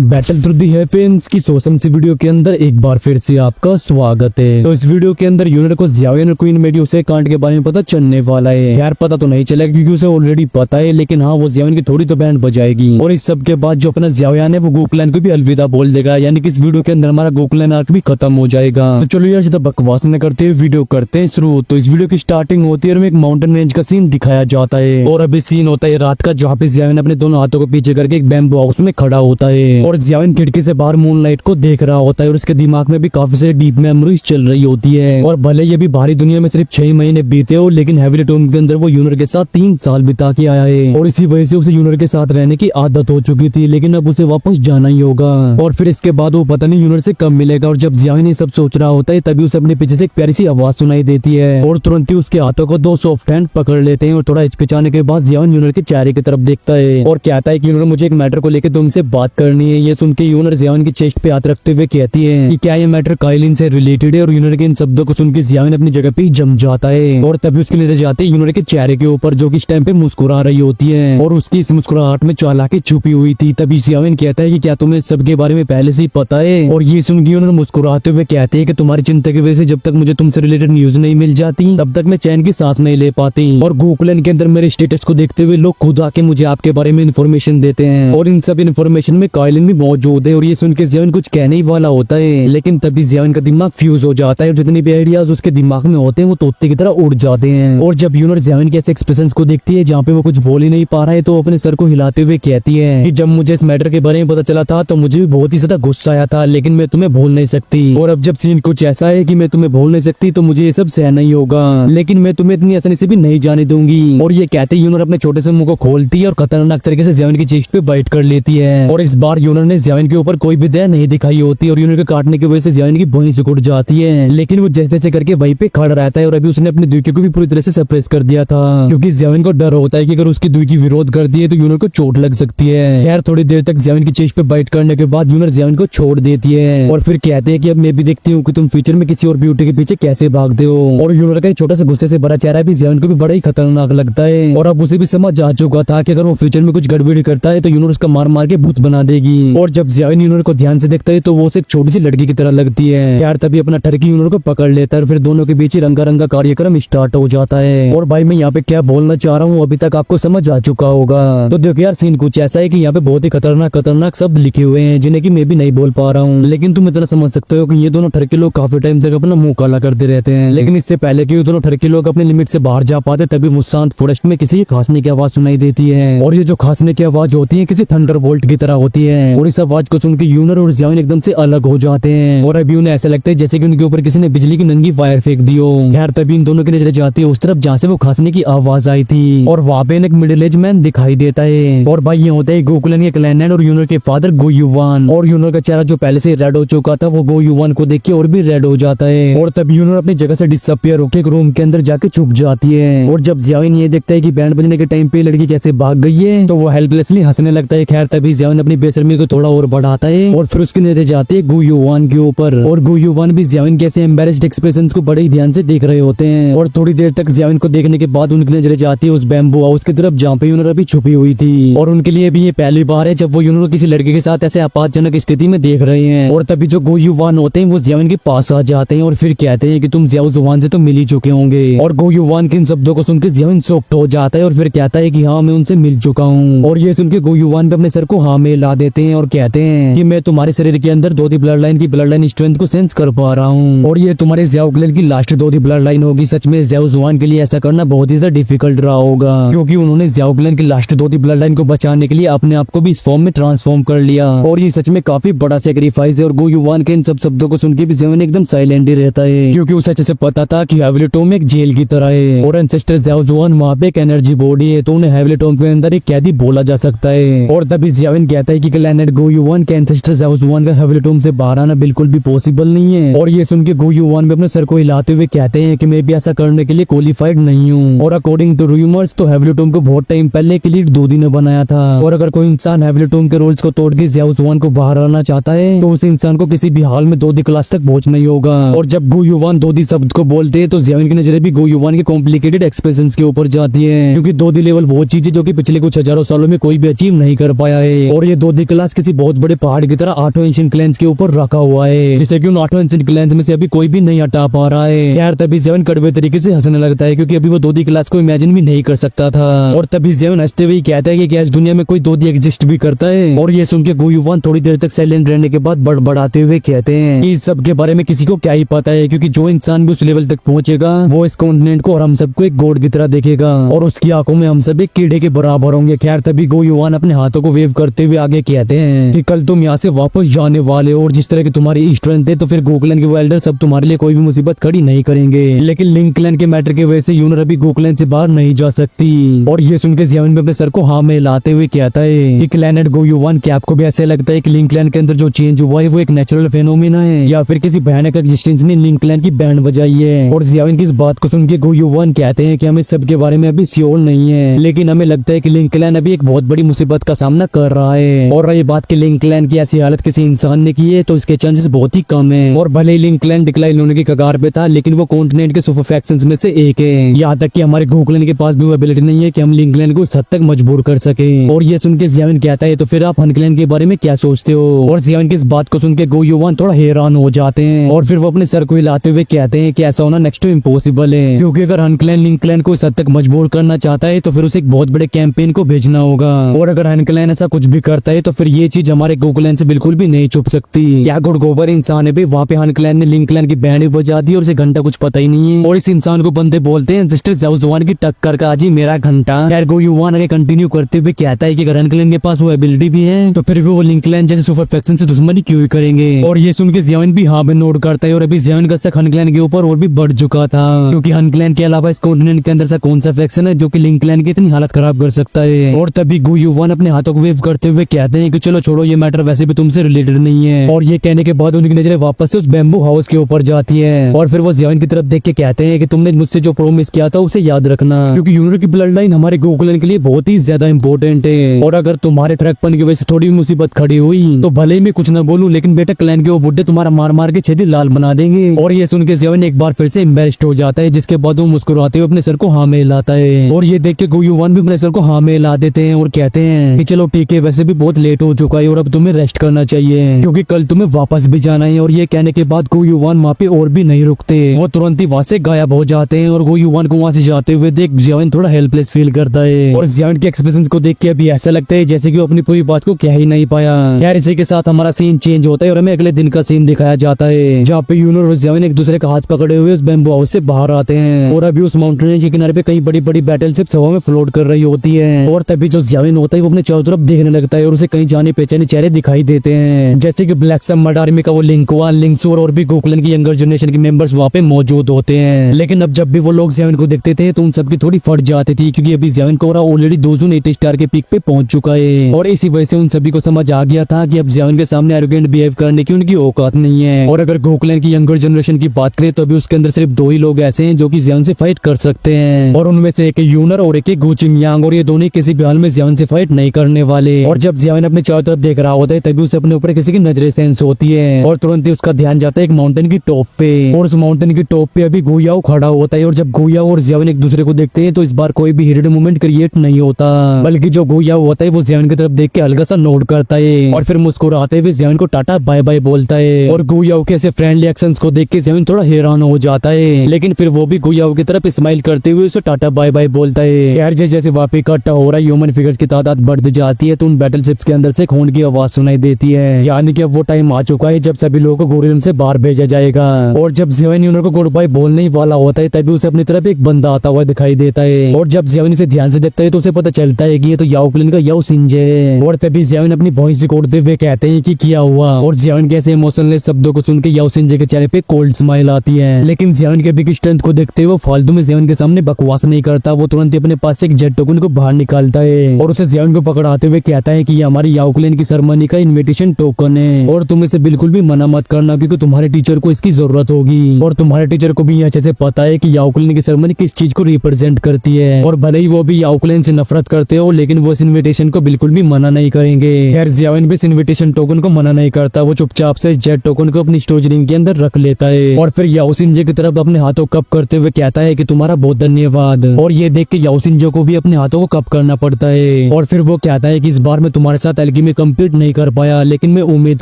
Battle through the heavens की सोसम सी video के अंदर एक बार फिर से आपका स्वागत है। तो इस वीडियो के अंदर यूनिट को ज़ियाओयन और क्वीन मेडी उसे कांड के बारे में पता चलने वाला है। यार पता तो नहीं चलेगा क्योंकि उसे ऑलरेडी पता है, लेकिन हाँ वो ज़ियाओयन की थोड़ी तो बैंड बजाएगी। और इस सब के बाद जो अपना ज़ियाओयन है वो गोकुलान को भी अलविदा बोल देगा, यानी कि इस वीडियो के अंदर हमारा गोकुलान आर्क भी खत्म हो जाएगा। तो चलो यार ज्यादा बकवास न करते हुए वीडियो करते हैं शुरू। तो इस वीडियो की स्टार्टिंग होती है और एक माउंटेन रेंज का सीन दिखाया जाता है और अभी सीन होता है रात का, जहाँ पे ज़ियाओयन अपने दोनों हाथों को पीछे करके एक बैम्बू हाउस में खड़ा होता है और ज़ियाओयन खिड़की से बाहर मूनलाइट को देख रहा होता है और उसके दिमाग में भी काफी सारी डीप मेमोरीज चल रही होती है। और भले ये भी बाहरी दुनिया में सिर्फ 6 महीने बीते हो, लेकिन हेविली टोम के अंदर वो यूनर के साथ 3 साल बिता के आया है और इसी वजह से उसे यूनर के साथ रहने की आदत हो चुकी थी, लेकिन अब उसे वापस जाना ही होगा। और फिर इसके बाद वो पता नहीं यूनर से कब मिलेगा। और जब ज़ियाओयन ये सब सोच रहा होता है तभी उसे अपने पीछे से एक प्यारी सी आवाज सुनाई देती है और तुरंत ही उसके हाथों को 2 सॉफ्ट हैंड पकड़ लेते हैं और थोड़ा हिचकिचाने के बाद ज़ियाओयन यूनर के चेहरे की तरफ देखता है और कहता है कि यूनर मुझे एक मैटर को लेकर तुमसे बात करनी है। ये सुन के यूनर ज़ियाओयन की चेस्ट पे हाथ रखते हुए कहती है कि क्या ये मैटर काइलिन से रिलेटेड है। और यूनर के इन शब्दों को सुन के ज़ियाओयन अपनी जगह पे ही जम जाता है और तभी उसकी नजर जाती है यूनर के चेहरे के ऊपर, जो कि इस टाइम पे मुस्कुरा रही होती है और उसकी इस मुस्कुराहट में चालाकी छुपी हुई थी। तभी ज़ियाओयन कहता है कि क्या तुम्हें सबके बारे में पहले से ही पता है। और ये सुन के यूनर मुस्कुराते हुए कहते हैं कि तुम्हारी चिंता की वजह से जब तक मुझे तुमसे रिलेटेड न्यूज नहीं मिल जाती तब तक मैं चैन की सांस नहीं ले पाती। और गोकुलान के अंदर मेरे स्टेटस को देखते हुए लोग खुद आके मुझे आपके बारे में इन्फॉर्मेशन देते हैं और इन सब इन्फॉर्मेशन में काइलिन भी मौजूद है। और ये सुन के ज़ियाओयन कुछ कहने ही वाला होता है, लेकिन तभी ज़ियाओयन का दिमाग फ्यूज हो जाता है और जितनी भी आइडियाज उसके दिमाग में होते हैं वो तोते की तरह उड़ जाते हैं। और जब यूनर ज़ियाओयन के ऐसे एक्सप्रेशंस को देखती है जहाँ पे वो कुछ बोल ही नहीं पा रहा है तो अपने सर को हिलाते हुए कहती है कि जब मुझे इस मैटर के बारे में पता चला था तो मुझे भी बहुत ही ज्यादा गुस्सा आया था, लेकिन मैं तुम्हें भूल नहीं सकती। और अब जब सीन कुछ ऐसा है कि मैं तुम्हें भूल नहीं सकती तो मुझे ये सब सहना ही होगा, लेकिन मैं तुम्हें इतनी आसानी से भी नहीं जाने दूंगी। और ये कहते यूनर अपने छोटे से मुंह को खोलती है और खतरनाक तरीके से ज़ियाओयन की चेस्ट पे बाइट कर लेती है। और इस बार यूनर ने ज़ियाओयन के ऊपर कोई भी दया नहीं दिखाई होती और यूनर के काटने की वजह से ज़ियाओयन की भौहें सिकुड़ जाती है, लेकिन वो जैसे तैसे करके वहीं पे खड़ा रहता है। और अभी उसने अपनी दुखी को भी पूरी तरह से सप्रेस कर दिया था क्योंकि ज़ियाओयन को डर होता है कि अगर उसकी दुखी विरोध कर दिए तो यूनर को चोट लग सकती है। खैर थोड़ी देर तक ज़ियाओयन की चेस्ट पे बाइट करने के बाद यूनर ज़ियाओयन को छोड़ देती है और फिर कहते हैं कि अब मैं भी देखती हूँ कि तुम फ्यूचर में किसी और ब्यूटी के पीछे कैसे भागते हो। और यूनर का छोटा सा गुस्से से भरा चेहरा भी ज़ियाओयन को भी बड़ा ही खतरनाक लगता है और अब उसे भी समझ आ चुका था कि अगर वो फ्यूचर में कुछ गड़बड़ी करता है तो यूनर उसका मार मार के भूत बना देगी। और जब ज़ियाओयन यूनर को ध्यान से देखता है तो वो उसे एक छोटी सी लड़की की तरह लगती है। यार तभी अपना ठरकी यूनर को पकड़ लेता है और फिर दोनों के बीच ही रंगा कार्यक्रम स्टार्ट हो जाता है। और भाई मैं यहाँ पे क्या बोलना चाह रहा हूँ अभी तक आपको समझ आ चुका होगा। तो देखो यार सीन कुछ ऐसा है कि यहाँ पे बहुत ही खतरनाक शब्द लिखे हुए हैं जिन्हें कि मैं भी नहीं बोल पा रहा हूँ, लेकिन तुम इतना समझ सकते हो कि ये दोनों ठरके लोग काफी टाइम तक अपना मुंह काला करते रहते हैं। लेकिन इससे पहले कि ये दोनों ठरके लोग अपने लिमिट से बाहर जा पाते तभी वो शांत फॉरेस्ट में किसी खांसने की आवाज सुनाई देती है और ये जो खांसने की आवाज होती है किसी थंडरबोल्ट की तरह होती है। और इस आवाज को सुन के यूनर और ज़ियाओयन एकदम से अलग हो जाते हैं और अभी उन्हें ऐसा लगता है जैसे कि उनके ऊपर किसी ने बिजली की नंगी वायर फेंक दी हो। खैर तभी इन दोनों की नजर जाती है उस तरफ जहाँ से वो खांसने की आवाज आई थी और वहाँ पे एक मिडिल एज मैन दिखाई देता है। और भाई ये होता है गोकुलान के क्लैनेट और यूनर के फादर गोयुवान। और यूनर का चेहरा जो पहले से रेड हो चुका था वो गोयुवान को देख के और भी रेड हो जाता है और तब यूनर अपनी जगह से डिसअपियर होकर एक रूम के अंदर जाके छुप जाती है। और जब ज़ियाओयन ये देखता है कि बैंड बजने के टाइम पे लड़की कैसे भाग गई है तो वो हेल्पलेसली हंसने लगता है। खैर तभी ज़ियाओयन अपनी बेशर्मी को थोड़ा और बढ़ाता है और फिर उसकी नजर जाती है गोयुवान के ऊपर और गोयुवान भी ज़ियाओयन के ऐसे एम्बैरेस्ड एक्सप्रेशंस को बड़े ही ध्यान से देख रहे होते हैं। और थोड़ी देर तक ज़ियाओयन को देखने के बाद उनकी नजर जाती है उस बैम्बू हाउस की तरफ जहाँ पे यूनर अभी छुपी हुई थी और उनके लिए भी ये पहली बार है जब वो यूनर को किसी लड़के के साथ ऐसे आपातजनक स्थिति में देख रहे हैं। और तभी जो गोयुवान होते हैं वो ज़ियाओयन के पास आ जाते हैं और फिर कहते हैं कि तुम ज़ियाओ जुवान से तो मिल ही चुके होंगे। और गोयुवान के इन शब्दों को सुनकर ज़ियाओयन शॉक्ड हो जाता है और फिर कहता है कि हाँ मैं उनसे मिल चुका हूँ। और ये सुन के गोयुवान भी अपने सर को हाँ में ला देते हैं और कहते हैं कि मैं तुम्हारे शरीर के अंदर दोधी ब्लड लाइन की ब्लड लाइन स्ट्रेंथ को सेंस कर पा रहा हूँ और ये तुम्हारे ज़ियाओ क्लैन की लास्ट दोधी ब्लड लाइन होगी। सच में ज़ियाओ जुवान के लिए ऐसा करना बहुत ही ज्यादा डिफिकल्ट रहा होगा क्योंकि उन्होंने ज़ियाओ क्लैन की लास्ट दोधी ब्लड लाइन को बचाने के लिए अपने आप को भी इस फॉर्म में ट्रांसफॉर्म कर लिया और ये सच में काफी बड़ा सेक्रीफाइस है। और गोयुवान के इन सब शब्दों को सुन के भी ज़ियाओयन एकदम साइलेंट ही रहता है क्योंकि उसे अच्छे से पता था कि हेविली टोम एक जेल की तरह है और एंसेस्टर ज़ियाओ जुवान वहाँ पे एक एनर्जी बॉडी है तो उन्हें हेविली टोम के अंदर एक कैदी बोला जा सकता है। और तभी ज़ियाओयन कहता है कि क्लैनेट गोयुवान के एंसेस्टर ज़ियाओ जुवान का हेविली टोम से बाहर आना बिल्कुल भी पॉसिबल नहीं है। और ये सुन के गोयुवान भी अपने सर को हिलाते हुए कहते हैं कि मैं भी ऐसा करने के लिए क्वालिफाइड नहीं हूँ। और अकॉर्डिंग टू रूमर्स तो हेविली टोम को बहुत टाइम पहले के लिए दूधी ने बनाया था और अगर कोई इंसान हेविली टोम के रूल्स को तोड़ के ज़ियाओ जुवान को बाहर आना चाहता है तो उस इंसान को किसी भी हाल में दोधी क्लास तक पहुंचना ही होगा। और जब गोयुवान दोधी शब्द को बोलते हैं तो ज़ियाओयन की नजरें भी गोयुवान के कॉम्प्लिकेटेड एक्सप्रेशंस के ऊपर जाती है क्योंकि दोधी लेवल वो चीज है जो कि पिछले कुछ हजारों सालों में कोई भी अचीव नहीं कर पाया है। और ये दोधी क्लास पास किसी बहुत बड़े पहाड़ की तरह 8 एंशिएंट क्लैंस के ऊपर रखा हुआ है, जिसे कि उन 8 एंशिएंट क्लैंस में से अभी कोई भी नहीं हटा पा रहा है। यार तभी जेवन कड़वे तरीके से हंसने लगता है, क्योंकि अभी वो दोदी क्लास को इमेजिन भी नहीं कर सकता था। और तभी जेवन हंसते हुए कहता है कि क्या इस दुनिया में कोई दोदी एग्जिस्ट भी करता है। और ये सुन के गो युवान थोड़ी देर तक साइलेंट रहने के बाद बड़बड़ाते हुए कहते हैं कि इस सब के बारे में किसी को क्या ही पता है, क्योंकि जो इंसान भी उस लेवल तक पहुंचेगा वो इस कॉन्टिनेंट को और हम सबको एक गॉड की तरह देखेगा, और उसकी आंखों में हम सब एक कीड़े के बराबर होंगे। खैर तभी गो युवान अपने हाथों को वेव करते हुए आगे कहते हैं कि कल तुम यहाँ से वापस जाने वाले हो, और जिस तरह की तुम्हारी स्ट्रेंथ है तो फिर गोकलैंड के वो एल्डर सब तुम्हारे लिए कोई भी मुसीबत खड़ी नहीं करेंगे। लेकिन लिंक क्लैन के मैटर की वजह से यूनर अभी गोकलैंड से बाहर नहीं जा सकती। और ये सुन के ज़ियाविन भी अपने सर को हाँ में हिलाते हुए कहता है कि क्लैनेट गो युवान, क्या आपको भी ऐसे लगता है कि लिंक क्लैन के अंदर जो चेंज हुआ है वो एक नेचुरल फेनोमेना है, या फिर किसी भयानक एग्जिस्टेंस ने लिंक क्लैन की बैंड बजाई है? और ज़ियाविन की इस बात को सुन के गो युवान कहते हैं कि हम इस सब के बारे में अभी श्योर नहीं है, लेकिन हमें लगता है कि लिंक क्लैन अभी एक बहुत बड़ी मुसीबत का सामना कर रहा है। और रही बात कि लिंक क्लैन की ऐसी हालत किसी इंसान ने की है तो इसके चांसेस बहुत ही कम है। और भले ही लिंक क्लैन डिक्लाइन होने की कगार पे था, लेकिन वो कॉन्टिनेंट के सुपर फैक्शंस में से एक है। यहाँ तक कि हमारे गोकलैंड के पास भी वो एबिलिटी नहीं है कि हम लिंक क्लैन को इस हद तक मजबूर कर सके। और ये सुन के ज़ियाविन कहता है तो फिर आप हन क्लैन के बारे में क्या सोचते हो? और ज़ियाविन की इस बात को सुन के गो युवान थोड़ा हैरान हो जाते हैं, और फिर वो अपने सर को हिलाते हुए कहते हैं कि ऐसा होना नेक्स्ट टू इम्पॉसिबल है, क्योंकि अगर हन क्लैन लिंक क्लैन को इस हद तक मजबूर करना चाहता है तो फिर उसे एक बहुत बड़े कैंपेन को भेजना होगा। और अगर हन क्लैन ऐसा कुछ भी करता है तो फिर ये चीज हमारे गोकलैंड से बिल्कुल भी नहीं छुप सकती। क्या गुड़ गोबर इंसान है भाई, वहाँ पे हन क्लैन ने लिंक क्लैन की बैंड भी बजा दी और उसे घंटा कुछ पता ही नहीं है। और इस इंसान को बंदे बोलते हैं जस्टिस ज़ाओज़ुआन की टक्कर का जी मेरा घंटा। यार गो युवान आगे कंटिन्यू करते हुए कहता है कि अगर हन क्लैन के पास वो एबिलिटी भी है तो फिर वो लिंक क्लैन जैसे सुपर फैक्शन से दुश्मनी क्यों ही करेंगे? और ये सुन के ज़ियाविन भी हाँ में नोट करता है, और अभी ज़ियाविन का शक हन क्लैन के ऊपर और भी बढ़ चुका था, क्योंकि हन क्लैन के अलावा इस कॉन्टिनेंट के अंदर सा कौन सा फैक्शन है जो कि लिंक क्लैन की इतनी हालत खराब कर सकता है? और तभी गो युवान अपने हाथों को वेव करते हुए कहते हैं कि चलो छोड़ो, ये मैटर वैसे भी तुमसे रिलेटेड नहीं है। और ये कहने के बाद उनकी नजरें वापस से उस बैम्बू हाउस के ऊपर जाती है, और फिर वो ज़ियाविन की तरफ देख के कहते हैं कि तुमने मुझसे जो प्रॉमिस किया था उसे याद रखना, क्योंकि यूनर की ब्लड लाइन हमारे गोकुलन के लिए बहुत ही ज्यादा इंपॉर्टेंट है। और अगर तुम्हारे ट्रकपन की वजह से थोड़ी भी मुसीबत खड़ी हुई तो भले ही मैं कुछ न बोलूं, लेकिन बेटा क्लैन के वो बुड्ढे तुम्हारा मार मार के छेदी लाल बना देंगे। और ये सुन के ज़ियाविन एक बार फिर से एम्बैरेस्ड हो जाता है, जिसके बाद वो मुस्कुराते हुए अपने सर को हाँ में हिलाता है। और ये देख के गो युवान भी अपने सर को हाँ में हिला देते हैं और कहते हैं कि चलो ठीक है, वैसे भी बहुत लेट हो चुका है और अब तुम्हें रेस्ट करना चाहिए, क्योंकि कल तुम्हें वापस भी जाना है। और ये कहने के बाद गो युवान वहाँ पे और भी नहीं रुकते, वो तुरंत ही वहाँ से गायब हो जाते हैं। और गो युवान को वहाँ से जाते हुए देख ज़ियाविन थोड़ा हेल्पलेस फील करता है, और ज़ियाविन के एक्सप्रेशंस को देख के अभी ऐसा लगता है जैसे कि वो अपनी पूरी बात को कह ही नहीं पाया। यार इसी के साथ हमारा सीन चेंज होता है और हमें अगले दिन का सीन दिखाया जाता है, जहाँ पे यूनर और ज़ियाविन एक दूसरे का हाथ पकड़े हुए उस बैम्बू हाउस से बाहर आते हैं। और अभी उस माउंटेन के किनारे पे कई बड़ी बड़ी बैटल शिप्स हवा में फ्लोट कर रही होती है। और तभी जो ज़ियाविन होता है वो अपने चारों तरफ देखने लगता है और उसे कई जाने पहचाने चेहरे दिखाई देते हैं, जैसे कि ब्लैक सबमर्ड आर्मी का वो लिंकवान, लिंक्सोर और भी गोकुलन की यंगर जनरेशन के मेंबर्स वहाँ पे मौजूद होते हैं। लेकिन अब जब भी वो लोग ज़ियाविन को देखते थे तो उन सबकी थोड़ी फट जाती थी, क्योंकि अभी ज़ियाविन कोरा ऑलरेडी 208 स्टार के पीक पे पहुंच चुका है। और इसी वजह से उन सभी को समझ आ गया था कि अब ज़ियाविन के सामने एरोगेंट बिहेव करने की उनकी औकात नहीं है। और अगर गोकुलन की यंगर जनरेशन की बात करें तो अभी उसके अंदर सिर्फ 2 ही लोग ऐसे हैं जो कि ज़ियाविन से फाइट कर सकते हैं, और उनमें से एक यूनर और एक गु चिंगयांग, और ये दोनों किसी भी हाल में ज़ियाविन से फाइट नहीं करने वाले। और जब ज़ियाविन अपने चारों तरफ देख रहा होता है तभी उसे अपने ऊपर किसी की नजरें सेंस होती है, और तुरंत ही उसका ध्यान जाता है एक माउंटेन की टॉप पे। और उस माउंटेन की टॉप पे अभी गुयाओ खड़ा होता है, और जब गुयाओ और ज़ियाविन एक दूसरे को देखते हैं तो इस बार कोई भी हिडन मोमेंट क्रिएट नहीं होता, बल्कि जो गुयाओ होता है वो ज़ियाविन की तरफ देख के हल्का सा नोट करता है और फिर मुस्कुराते हुए ज़ियाविन को टाटा बाय बाय बोलता है। और गुयाओ के ऐसे फ्रेंडली एक्शंस को देख के ज़ियाविन थोड़ा हैरान हो जाता है, लेकिन फिर वो भी गुयाओ की तरफ स्माइल करते हुए उसे टाटा बाय बाय बोलता है। यार जैसे वहाँ पे इकट्ठा हो रहा है ह्यूमन फिगर्स की तादाद बढ़ती जाती है तो उन बैटल शिप्स के अंदर से खून की आवाज सुनाई देती है, यानी कि अब वो टाइम आ चुका है जब सभी लोगों को गोरिल्म से बाहर भेजा जाएगा। और जब ज़ियाविन यूनर को गुड बाय बोलने ही वाला होता है तभी उसे अपनी तरफ एक बंदा आता हुआ दिखाई देता है, और जब ज़ियाविन इसे ध्यान से देखता है तो उसे पता चलता है कि ये तो याओ क्लिन का याओ सिंजे है। और तभी ज़ियाविन अपनी वॉइस रिकॉर्डते हुए कहते हैं कि क्या हुआ, और ज़ियाविन के ऐसे इमोशनलेस शब्दों को सुन के याओ सिंजे के चेहरे पे कोल्ड स्माइल आती है। लेकिन ज़ियाविन के बिग स्ट्रेंथ को देखते हुए फालतू में ज़ियाविन के सामने बकवास नहीं करता, वो तुरंत ही अपने पास से एक जेट टोकन को बाहर निकालता है और उसे ज़ियाविन को पकड़ाते हुए कहता है कि ये हमारी याओ क्लिन की सेरेमनी का इनविटेशन टोकन है, और तुम इसे बिल्कुल भी मना मत करना क्योंकि तुम्हारे टीचर को इसकी जरूरत होगी। और तुम्हारे टीचर को भी अच्छे से पता है कि याओ क्लिन की सेरेमनी किस चीज को रिप्रेजेंट करती है, और भले ही वो भी याओ क्लिन से नफरत करते हो लेकिन वो इस इनविटेशन को बिल्कुल भी मना नहीं करेंगे। यार ज़ियाविन भी इस इनविटेशन टोकन को मना नहीं करता, वो चुपचाप से जेट टोकन को अपनी स्टोरेज रिंग के अंदर रख लेता है और फिर याओ सिंजे की तरफ अपने हाथों कप करते हुए कहता है कि तुम्हारा बहुत धन्यवाद। और ये देख के याओ सिंजे को भी अपने हाथों को कप करना पड़ता है, और फिर वो कहता है कि इस बार मैं तुम्हारे साथ एलगी में कंप्लीट नहीं कर पाया, लेकिन मैं उम्मीद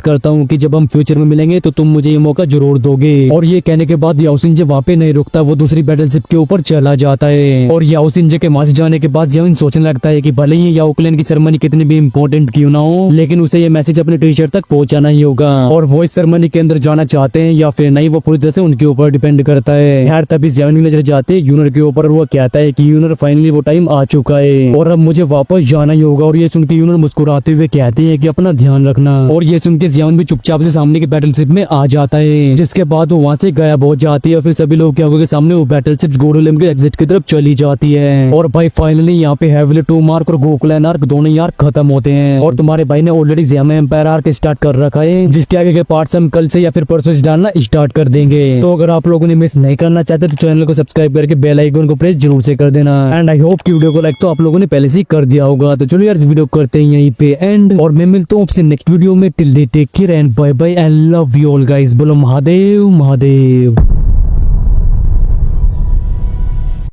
करता हूँ कि जब हम फ्यूचर में मिलेंगे तो तुम मुझे ये मौका जरूर दोगे। और ये कहने के बाद याओ शिनजे वहाँ पे नहीं रुकता, वो दूसरी बैटलशिप के ऊपर चला जाता है। और याओ शिनजे के वहां से जाने के बाद याओ सोचने लगता है कि भले ही याओ क्लैन की सेरेमनी कितनी भी इम्पोर्टेंट क्यों ना हो, लेकिन उसे ये मैसेज अपने टीचर तक पहुंचाना ही होगा। और वो इस सेरेमनी के अंदर जाना चाहते हैं या फिर नहीं, वो पूरी तरह से उनके ऊपर डिपेंड करता है। यार तभी ज़ियाओ की नजर जाते हैं यूनर के ऊपर, वो कहता है कि यूनर फाइनली वो टाइम आ चुका है और अब मुझे वापस जाना ही होगा। और ये सुन के यूनर मुस्कुराते हुए कहते हैं कि अपना ध्यान रखना। और ये सुन के ज़ियाओ भी चुपचाप से सामने की बैटलशिप में आ जाता है, जिसके बाद वो वहां से गायब हो जाती है। और फिर सभी लोग क्या के सामने वो बैटलशिप गोडोलेम के एग्जिट की तरफ चली जाती है। और भाई फाइनली यहाँ पे हेवली 2 आर्क और गोकुलैन आर्क दोनों यार खत्म होते हैं। और तुम्हारे भाई ने already Xiao empire arc start कर रखा है, जिसके आगे के पार्ट्स हम कल से या फिर परसों से डालना स्टार्ट कर देंगे। तो अगर आप लोगों ने मिस नहीं करना चाहते तो चैनल को सब्सक्राइब करके बेल आइकन को प्रेस जरूर से कर देना। एंड आई होप कि वीडियो को लाइक तो आप लोगों ने पहले से ही कर दिया होगा। तो चलो यार इस वीडियो करते हैं यहीं पे एंड, और मैं मिलता हूँ आपसे नेक्स्ट वीडियो में। Till then take care and bye bye and love you all guys. बोलो महादेव महादेव।